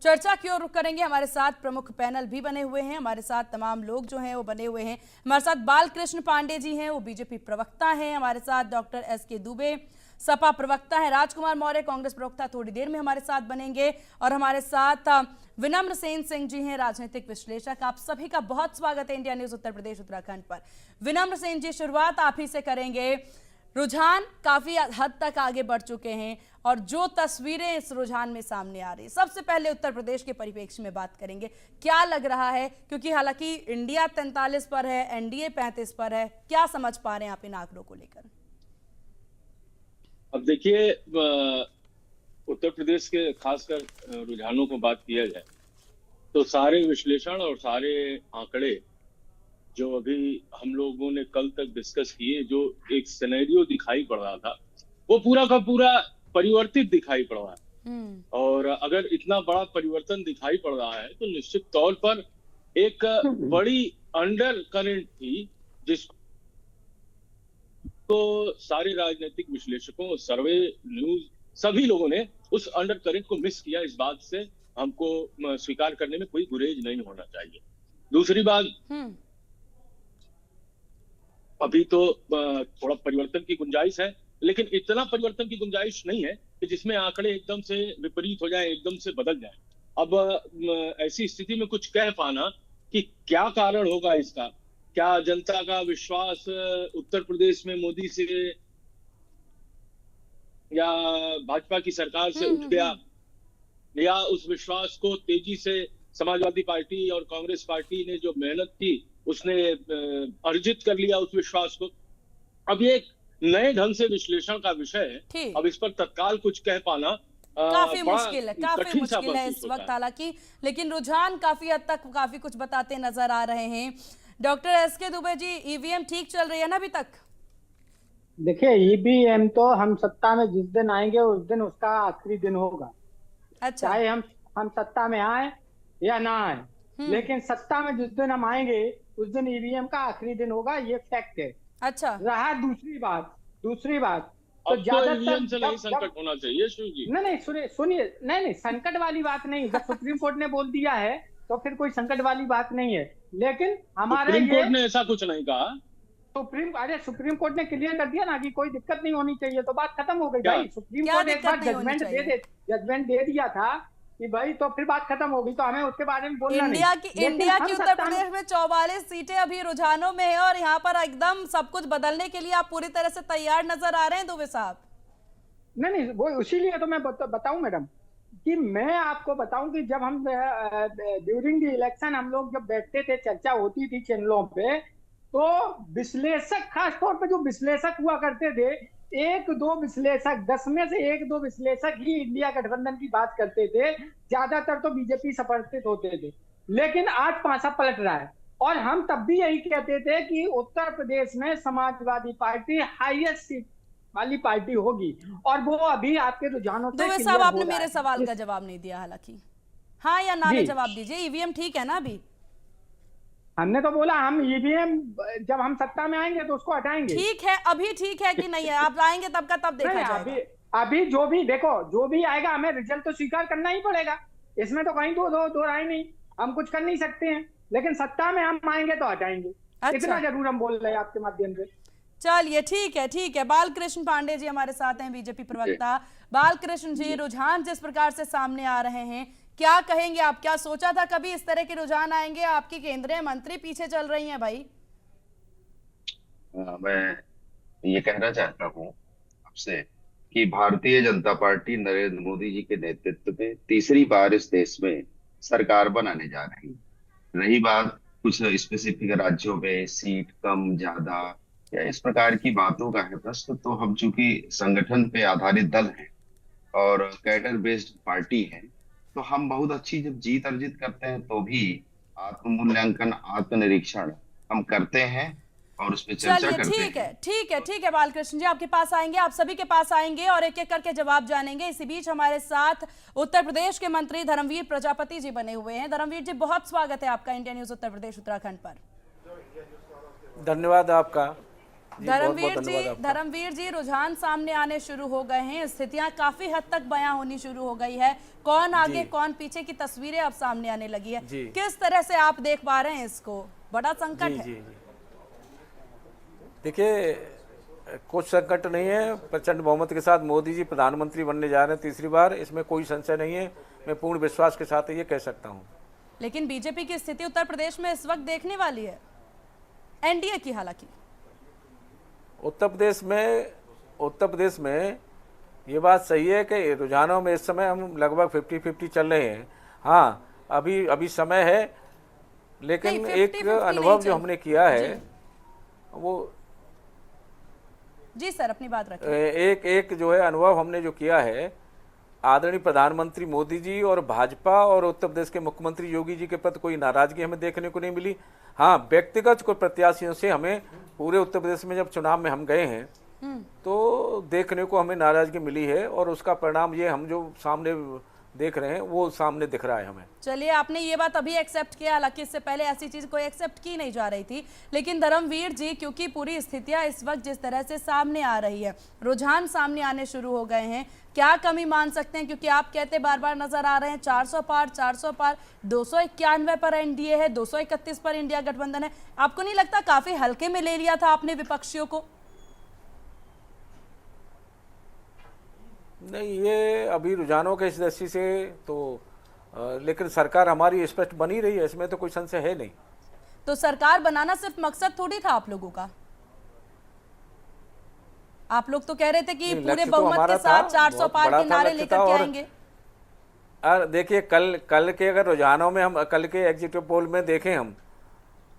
चर्चा की ओर रुख करेंगे। हमारे साथ प्रमुख पैनल भी बने हुए हैं, हमारे साथ तमाम लोग जो हैं वो बने हुए हैं। हमारे साथ बालकृष्ण पांडे जी हैं, वो बीजेपी प्रवक्ता हैं। हमारे साथ डॉक्टर एस.के. दुबे सपा प्रवक्ता है। राजकुमार मौर्य कांग्रेस प्रवक्ता थोड़ी देर में हमारे साथ बनेंगे। और हमारे साथ विनम्र सेन सिंह जी हैं, राजनीतिक विश्लेषक। आप सभी का बहुत स्वागत है इंडिया न्यूज उत्तर प्रदेश उत्तराखंड पर। विनम्र सेन जी, शुरुआत आप ही से करेंगे। रुझान काफी हद तक आगे बढ़ चुके हैं और जो तस्वीरें इस रुझान में सामने आ रही है, सबसे पहले उत्तर प्रदेश के परिप्रेक्ष्य में बात करेंगे। क्या लग रहा है, क्योंकि हालांकि इंडिया 43 पर है, एनडीए 35 पर है, क्या समझ पा रहे हैं आप इन आंकड़ों को लेकर? अब देखिए, उत्तर प्रदेश के खासकर रुझानों को बात किया जाए तो सारे विश्लेषण और सारे आंकड़े जो अभी हम लोगों ने कल तक डिस्कस किए, जो एक सिनेरियो दिखाई पड़ रहा था, वो पूरा का पूरा परिवर्तित दिखाई पड़ रहा है। और अगर इतना बड़ा परिवर्तन दिखाई पड़ रहा है तो निश्चित तौर पर एक बड़ी अंडर करंट थी, जिसको सारे राजनीतिक विश्लेषकों, सर्वे, न्यूज, सभी लोगों ने उस अंडर करंट को मिस किया। इस बात से हमको स्वीकार करने में कोई गुरेज नहीं होना चाहिए। दूसरी बात, अभी तो थोड़ा परिवर्तन की गुंजाइश है, लेकिन इतना परिवर्तन की गुंजाइश नहीं है कि जिसमें आंकड़े एकदम से विपरीत हो जाए, एकदम से बदल जाए। अब ऐसी स्थिति में कुछ कह पाना कि क्या कारण होगा इसका, क्या जनता का विश्वास उत्तर प्रदेश में मोदी से या भाजपा की सरकार से उठ गया, या उस विश्वास को तेजी से समाजवादी पार्टी और कांग्रेस पार्टी ने जो मेहनत की उसने अर्जित कर लिया उस विश्वास को। अब ये एक नए ढंग से विश्लेषण का विषय है। अब इस पर तत्काल कुछ कह पाना काफी मुश्किल है, काफी मुश्किल है इस वक्त हालांकि, लेकिन रुझान काफी हद तक काफी कुछ बताते नजर आ रहे हैं। Doctor S K. Dubey ji, EVM ठीक चल रही है ना अभी तक? देखिए, ईवीएम तो हम सत्ता में जिस दिन आएंगे उस दिन उसका आखिरी दिन होगा। अच्छा। चाहे हम सत्ता में आए या ना आए, लेकिन सत्ता में जिस दिन हम आएंगे उस दिन ईवीएम का आखिरी दिन होगा, ये फैक्ट है। अच्छा। रहा दूसरी बात तो ज्यादातर से नहीं संकट होना चाहिए शिव जी। नहीं, सुनिए, नहीं, संकट वाली बात नहीं। जब सुप्रीम कोर्ट ने बोल दिया है तो फिर कोई संकट वाली बात नहीं है। लेकिन हमारे सुप्रीम कोर्ट ने ऐसा कुछ नहीं कहा। सुप्रीम कोर्ट ने क्लियर कर दिया ना कि कोई दिक्कत नहीं होनी चाहिए, तो बात खत्म हो गई भाई। सुप्रीम कोर्ट एक बार जजमेंट दे दिया था कि भाई, तो फिर बात खत्म हो गई, तो हमें उसके बारे में बोलना नहीं। इंडिया की उत्तर प्रदेश में 44 सीटें अभी रुझानों में है और यहाँ पर एकदम सब कुछ बदलने के लिए आप पूरी तरह से तैयार नजर आ रहे हैं दुबे साहब। नहीं, वो इसीलिए तो मैं बताऊं मैडम, कि मैं आपको बताऊं कि जब हम ड्यूरिंग द इलेक्शन हम लोग जब बैठते थे, चर्चा होती थी चैनलों पे, तो विश्लेषक, खासतौर पे जो विश्लेषक हुआ करते थे, 1-2 विश्लेषक, 10 में से 1-2 विश्लेषक ही इंडिया गठबंधन की बात करते थे। ज्यादातर तो बीजेपी समर्थित होते थे। लेकिन आज पासा पलट रहा है और हम तब भी यही कहते थे कि उत्तर प्रदेश में समाजवादी पार्टी हाईएस्ट सीट वाली पार्टी होगी, और वो अभी आपके रुझानों से दुबे साहब, आपने मेरे सवाल का जवाब नहीं दिया हालांकि। हाँ या ना में जवाब दीजिए। ईवीएम ठीक है ना अभी? हमने तो बोला हम ईवीएम जब हम सत्ता में आएंगे तो उसको हटाएंगे। ठीक है, अभी ठीक है कि नहीं है? आप लाएंगे तब का तब देखा जाएगा। अभी जो भी देखो, जो भी आएगा हमें रिजल्ट तो स्वीकार करना ही पड़ेगा। इसमें तो कहीं दो राय नहीं, हम कुछ कर नहीं सकते हैं। लेकिन सत्ता में हम आएंगे तो हटाएंगे। अच्छा। इतना जरूर हम बोल रहे हैं आपके माध्यम से। चलिए, ठीक है। बालकृष्ण पांडे जी हमारे साथ हैं, बीजेपी प्रवक्ता। बालकृष्ण जी, रुझान जिस प्रकार से सामने आ रहे हैं, क्या कहेंगे आप? क्या सोचा था कभी इस तरह के रुझान आएंगे? आपकी केंद्रीय मंत्री पीछे चल रही हैं भाई। मैं ये कहना चाहता हूँ आपसे कि भारतीय जनता पार्टी नरेंद्र मोदी जी के नेतृत्व में तीसरी बार इस देश में सरकार बनाने जा रही है। रही बात कुछ स्पेसिफिक राज्यों में सीट कम ज्यादा या इस प्रकार की बातों का है प्रश्न, तो हम चूंकि संगठन पे आधारित दल हैं और कैडर बेस्ड पार्टी है, तो हम बहुत अच्छी जब जीत अर्जित करते हैं तो भी आत्म मूल्यांकन, आत्मनिरीक्षण हम करते हैं और उस पर चर्चा करते हैं। ठीक है बालकृष्ण जी, आपके पास आएंगे, आप सभी के पास आएंगे और एक एक करके जवाब जानेंगे। इसी बीच हमारे साथ उत्तर प्रदेश के मंत्री धर्मवीर प्रजापति जी बने हुए हैं। धर्मवीर जी, बहुत स्वागत है आपका इंडिया न्यूज उत्तर प्रदेश उत्तराखंड पर। धन्यवाद आपका। धर्मवीर जी, रुझान सामने आने शुरू हो गए हैं, स्थितियां काफी हद तक बयां होनी शुरू हो गई है, कौन आगे कौन पीछे की तस्वीरें अब सामने आने लगी है। किस तरह से आप देख पा रहे हैं इसको? बड़ा संकट है। देखिए, कुछ संकट नहीं है। प्रचंड बहुमत के साथ मोदी जी प्रधानमंत्री बनने जा रहे हैं तीसरी बार, इसमें कोई संशय नहीं है। मैं पूर्ण विश्वास के साथ ये कह सकता हूँ। लेकिन बीजेपी की स्थिति उत्तर प्रदेश में इस वक्त देखने वाली है, एनडीए की। हालांकि उत्तर प्रदेश में ये बात सही है कि रुझानों में इस समय हम लगभग 50-50 चल रहे हैं। हाँ, अभी समय है, लेकिन एक अनुभव जो हमने किया है वो जी सर अपनी बात रखिए। एक जो है अनुभव हमने जो किया है, आदरणीय प्रधानमंत्री मोदी जी और भाजपा और उत्तर प्रदेश के मुख्यमंत्री योगी जी के प्रति कोई नाराजगी हमें देखने को नहीं मिली। हाँ, व्यक्तिगत कोई प्रत्याशियों से हमें पूरे उत्तर प्रदेश में जब चुनाव में हम गए हैं तो देखने को हमें नाराजगी मिली है, और उसका परिणाम ये हम जो सामने देख रहे हैं वो सामने दिख रहा है हमें। चलिए, आपने ये बात अभी एक्सेप्ट किया, हालांकि इससे पहले ऐसी चीज कोई एक्सेप्ट की नहीं जा रही थी। लेकिन धर्मवीर जी, क्योंकि पूरी स्थितियां इस वक्त जिस तरह से सामने आ रही है, रुझान सामने आने शुरू हो गए हैं, क्या कमी मान सकते हैं? क्योंकि आप कहते बार बार नजर आ रहे हैं 400 पार 291 पर एनडीए है, 231 पर इंडिया गठबंधन है। आपको नहीं लगता काफी हल्के में ले लिया था आपने विपक्षियों को? नहीं, ये अभी रुझानों के इस दृष्टि से तो लेकिन सरकार हमारी स्पष्ट बनी रही है, इसमें तो कोई संशय है नहीं। तो सरकार बनाना सिर्फ मकसद थोड़ी था आप लोगों का? आप लोग तो कह रहे थे कि पूरे बहुमत के साथ 400 पार के नारे लेकर के आएंगे। देखिए, कल के अगर रुझानों में हम कल के एग्जीक्यूटिव पोल में देखें हम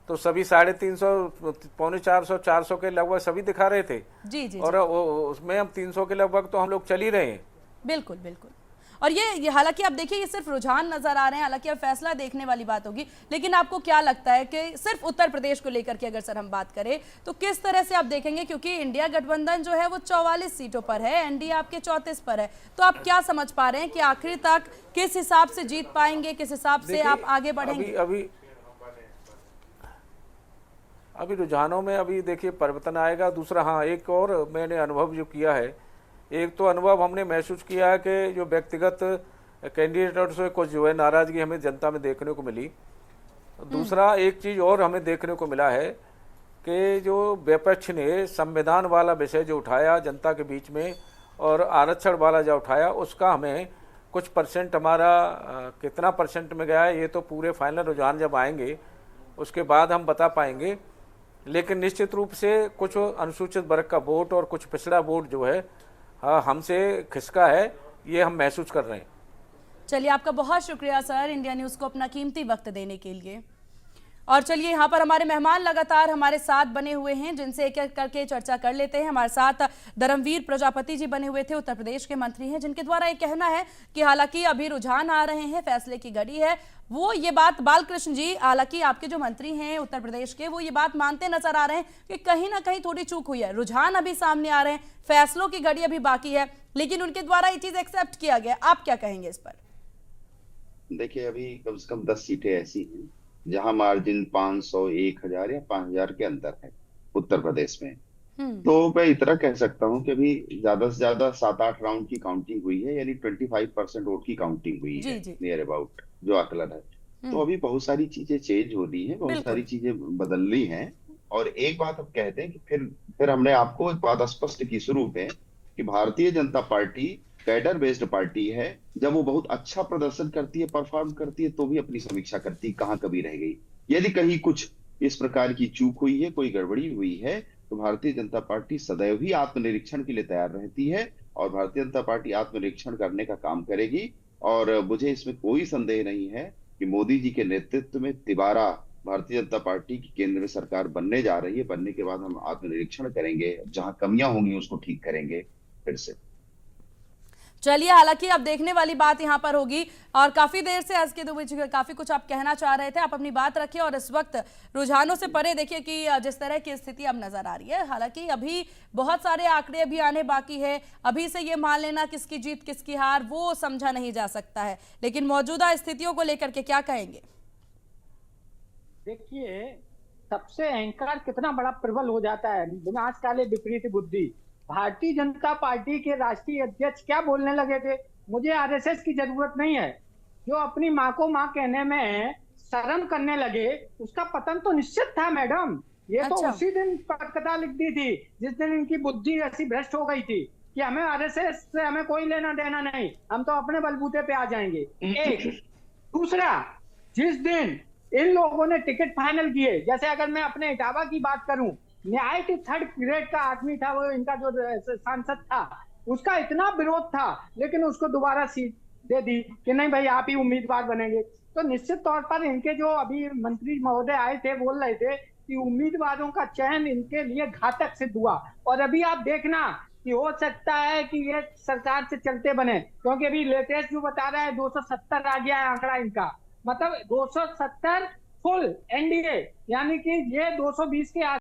तो सभी 350, पौने 400 के लगभग सभी दिखा रहे थे। जी। और उसमें हम 300 के लगभग तो हम लोग चल ही रहे हैं। बिल्कुल। और ये हालांकि आप देखिए, ये सिर्फ रुझान नजर आ रहे हैं, हालांकि अब फैसला देखने वाली बात होगी। लेकिन आपको क्या लगता है कि सिर्फ उत्तर प्रदेश को लेकर के अगर सर हम बात करें तो किस तरह से आप देखेंगे? क्योंकि इंडिया गठबंधन जो है वो 44 सीटों पर है, एनडीए आपके 34 पर है। तो आप क्या समझ पा रहे हैं कि आखिर तक किस हिसाब से जीत पाएंगे, किस हिसाब से आप आगे बढ़ेंगे? अभी रुझानों में अभी देखिए परिवर्तन आएगा। दूसरा, हाँ, एक और मैंने अनुभव जो किया है, एक तो अनुभव हमने महसूस किया है कि जो व्यक्तिगत कैंडिडेट से कुछ जो है नाराजगी हमें जनता में देखने को मिली। दूसरा, एक चीज़ और हमें देखने को मिला है कि जो विपक्ष ने संविधान वाला विषय जो उठाया जनता के बीच में और आरक्षण वाला जो उठाया, उसका हमें कुछ परसेंट हमारा कितना परसेंट में गया है ये तो पूरे फाइनल रुझान जब आएंगे उसके बाद हम बता पाएंगे। लेकिन निश्चित रूप से कुछ अनुसूचित वर्ग का वोट और कुछ पिछड़ा वोट जो है हमसे खिसका है, ये हम महसूस कर रहे हैं। चलिए, आपका बहुत शुक्रिया सर इंडिया न्यूज़ को अपना कीमती वक्त देने के लिए। और चलिए, यहाँ पर हमारे मेहमान लगातार हमारे साथ बने हुए हैं, जिनसे एक एक करके चर्चा कर लेते हैं। हमारे साथ धर्मवीर प्रजापति जी बने हुए थे, उत्तर प्रदेश के मंत्री हैं, जिनके द्वारा ये कहना है कि हालांकि अभी रुझान आ रहे हैं, फैसले की घड़ी है। वो ये बात बालकृष्ण जी, हालांकि आपके जो मंत्री हैं उत्तर प्रदेश के, वो ये बात मानते नजर आ रहे हैं कि कहीं ना कहीं थोड़ी चूक हुई है, रुझान अभी सामने आ रहे हैं, फैसलों की घड़ी अभी बाकी है, लेकिन उनके द्वारा ये चीज एक्सेप्ट किया गया। आप क्या कहेंगे इस पर? देखिए, अभी कम से कम 10 सीटें ऐसी हैं जहां मार्जिन 500, 1000 या 5000 के अंदर है उत्तर प्रदेश में। तो मैं इतना कह सकता हूं कि अभी ज्यादा से ज्यादा 7-8 राउंड की काउंटिंग हुई है, यानी 25% वोट की काउंटिंग हुई है नियर अबाउट जो आकलन है। तो अभी बहुत सारी चीजें चेंज हो रही हैं, बहुत सारी चीजें बदलनी हैं। और एक बात अब कहते हैं कि फिर हमने आपको एक बात स्पष्ट की शुरू में कि Bharatiya Janata party cadre based party है। जब वो बहुत अच्छा प्रदर्शन करती है, परफॉर्म करती है, तो भी अपनी समीक्षा करती है कहाँ कभी रह गई। यदि कहीं कुछ इस प्रकार की चूक हुई है, कोई गड़बड़ी हुई है, तो भारतीय जनता पार्टी सदैव ही आत्मनिरीक्षण के लिए तैयार रहती है और भारतीय जनता पार्टी आत्मनिरीक्षण करने का काम करेगी। और मुझे इसमें कोई संदेह नहीं है कि मोदी जी के नेतृत्व में तिबारा भारतीय जनता पार्टी की केंद्र में सरकार बनने जा रही है। बनने के बाद हम आत्मनिरीक्षण करेंगे, जहां कमियां होंगी उसको ठीक करेंगे फिर से। चलिए, हालांकि अब देखने वाली बात यहां पर होगी। और काफी देर से एस के दुबे जी काफी कुछ आप कहना चाह रहे थे, आप अपनी बात रखिए। और इस वक्त रुझानों से परे देखिए कि जिस तरह की स्थिति अब नजर आ रही है, हालांकि अभी बहुत सारे आंकड़े अभी आने बाकी है, अभी से ये मान लेना किसकी जीत किसकी हार वो समझा नहीं जा सकता है। लेकिन मौजूदा स्थितियों को लेकर के क्या कहेंगे? देखिए, सबसे अहंकार कितना बड़ा प्रबल हो जाता है, विनाश काले विपरीत बुद्धि। भारतीय जनता पार्टी के राष्ट्रीय अध्यक्ष क्या बोलने लगे थे, मुझे आरएसएस की जरूरत नहीं है। जो अपनी माँ को माँ कहने में शर्म करने लगे, उसका पतन तो निश्चित था मैडम। ये तो अच्छा। उसी दिन पटकथा लिख दी थी जिस दिन इनकी बुद्धि ऐसी भ्रष्ट हो गई थी कि हमें आरएसएस से हमें कोई लेना देना नहीं, हम तो अपने बलबूते पे आ जाएंगे। एक दूसरा, जिस दिन इन लोगों ने टिकट फाइनल किए, जैसे अगर मैं अपने इटावा की बात करूं, न्याय के 3rd ग्रेड का आदमी था वो, इनका जो सांसद था, उसका इतना विरोध था, लेकिन उसको दोबारा सीट दे दी कि नहीं भाई आप ही उम्मीदवार बनेंगे। तो निश्चित तौर पर इनके जो अभी मंत्री महोदय आए थे बोल रहे थे कि उम्मीदवारों का चयन इनके लिए घातक सिद्ध हुआ। और अभी आप देखना कि हो सकता है कि ये सरकार से चलते बने, क्योंकि अभी लेटेस्ट जो बता रहा है 270 आ गया है आंकड़ा इनका, मतलब 270 फुल एनडीए, यानी कि ये 220 के